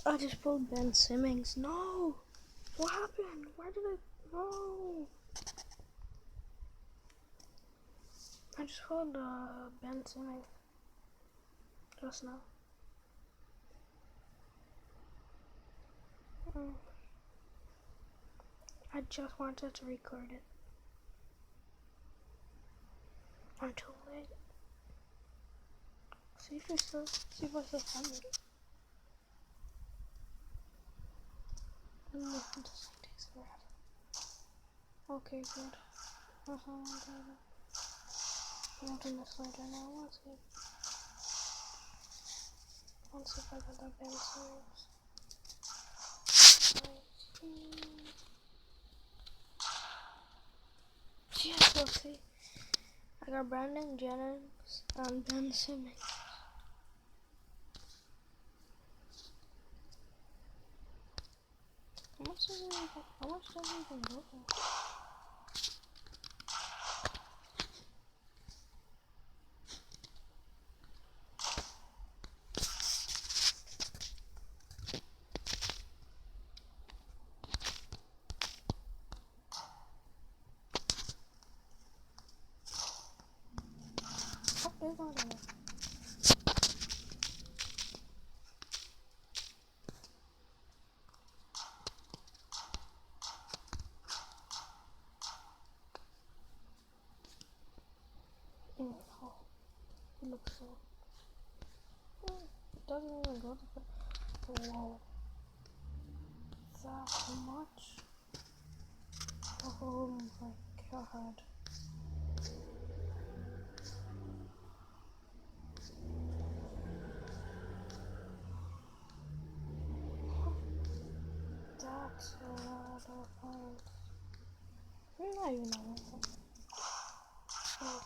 I just pulled Ben Simmons. No! What happened? Why did I... No! I just pulled Ben Simmons. Just now. I just wanted to record it. I'm too late. See if I still find it. This takes forever. Okay, good. I'm doing this later now. Let's see. Let's see if I got that Ben Simmons. Yes, let's see. I got Brandon Jennings and Ben Simmons. How much does it even go for? Oh, it's not enough. Oh, it looks so. It doesn't even go to the. Whoa. That much? Oh my god. That's a lot of points. Not even that one. Oh.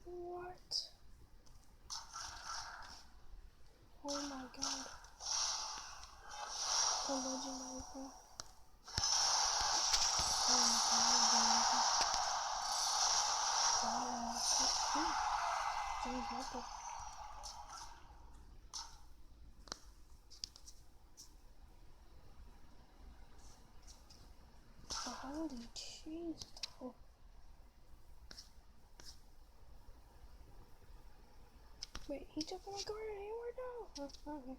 What? Oh my god. The legendary thing. Oh my god. Holy jeez. Oh. Wait, he took my Gordon Hayward now? Oh, okay.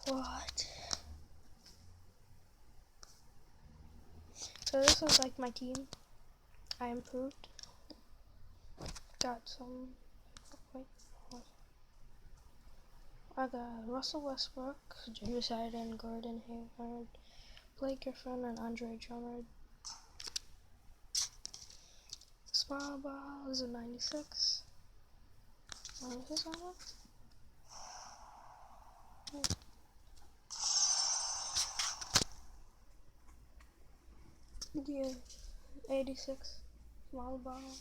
What? So this was like my team. I improved. Got some. Wait. I got Russell Westbrook, James Harden, Gordon Hayward, Blake Griffin, and Andre Drummond. Small ball is a 96. What is this on? Yeah, 86. Small ball.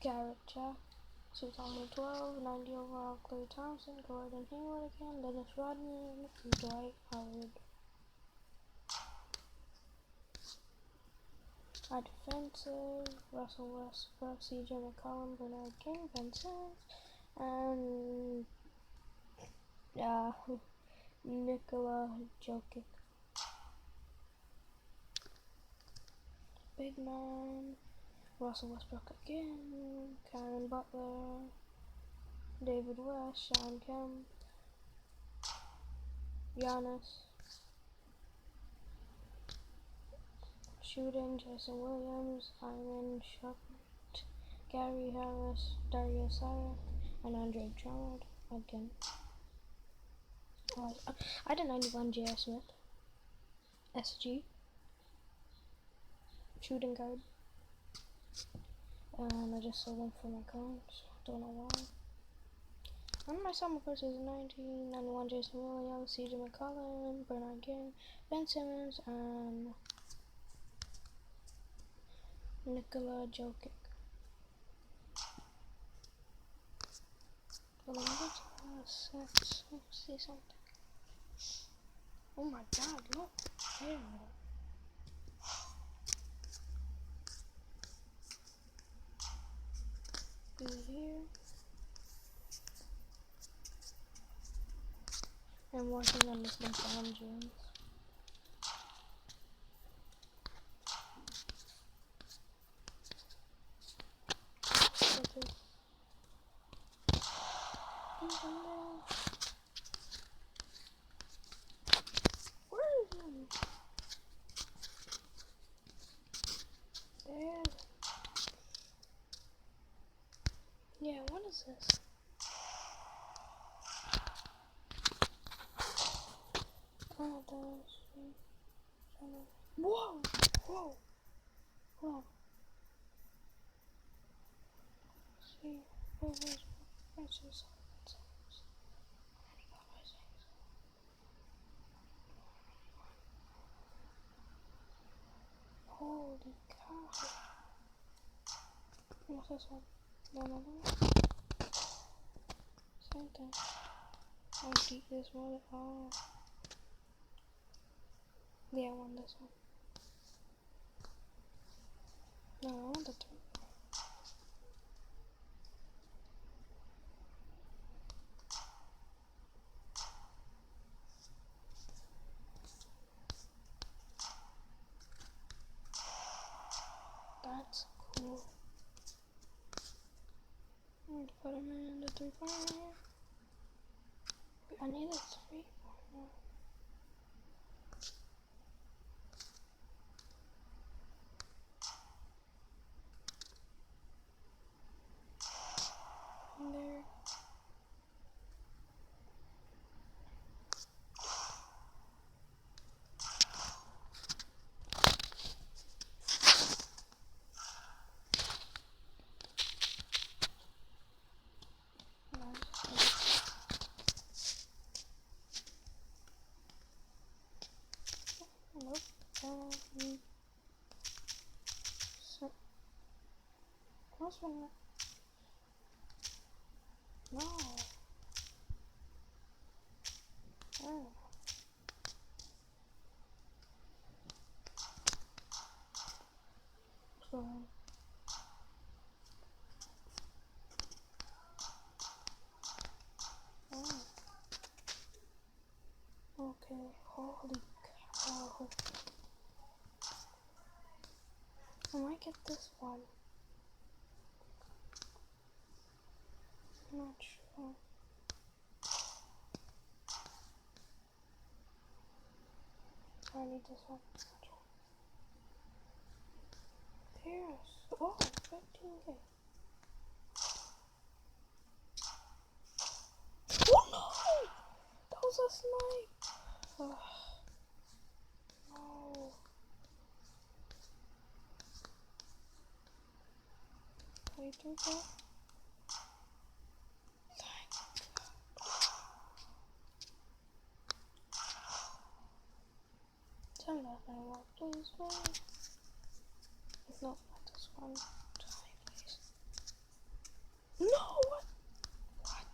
Garrett Jack. 2012, 90 overall, Klay Thompson, Gordon Hayward again, Dennis Rodman, and Dwight Howard. Our defensive, Russell Westbrook, CJ McCollum, Bernard King, Ben Simmons, and Nikola Jokic. Big man, Russell Westbrook again, Karen Butler, David West, Sean Kemp, Giannis. Shooting, Jason Williams, Iman Shumpert, Gary Harris, Dario Saric, and Andre Drummond again. I did 91 J.R. Smith. SG. Shooting guard. And I just sold them for my coins. Don't know why. And my summer course is 1991, Jason Williams, CJ McCollum, Bernard King, Ben Simmons, and Nikola Jokic. Well, let's see something. Oh my god, look. There. Go here. I'm working on this LeBron James. Where is he? There. Yeah, what is this? Oh, there's. Whoa! Whoa! Hold on. See, where's this? Holy cow. What's this one? No. Same thing. I'll beat this one. Oh. Yeah, I want this one. No, I want the three. That's cool. I'm gonna put him in the 3-pointer right here. I need a 3-pointer. There. Nope. So, what's one? No. Oh. So. Oh. Okay. Holy cow. I might get this one. I'm not sure. I need this one. Pierce. Oh, 15K. Oh no! That was a snipe. Oh, no. 23K. Tell me that's gonna work, please, man. If not this one. Die, please. No! What?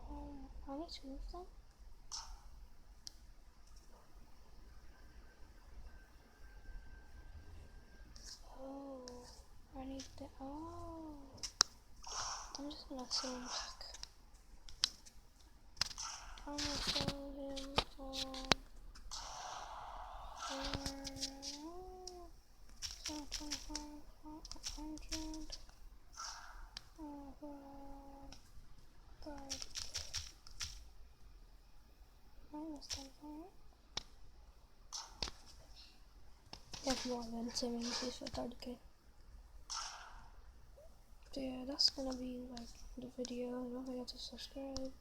What? I need to move them. Oh. I need the. Oh. I'm just gonna sell him back. I'm gonna sell him for 725, 100, 30. Minus 10, right? If you want Ben Simmons, he's for 30K. So yeah, that's gonna be like the video. Don't forget to subscribe.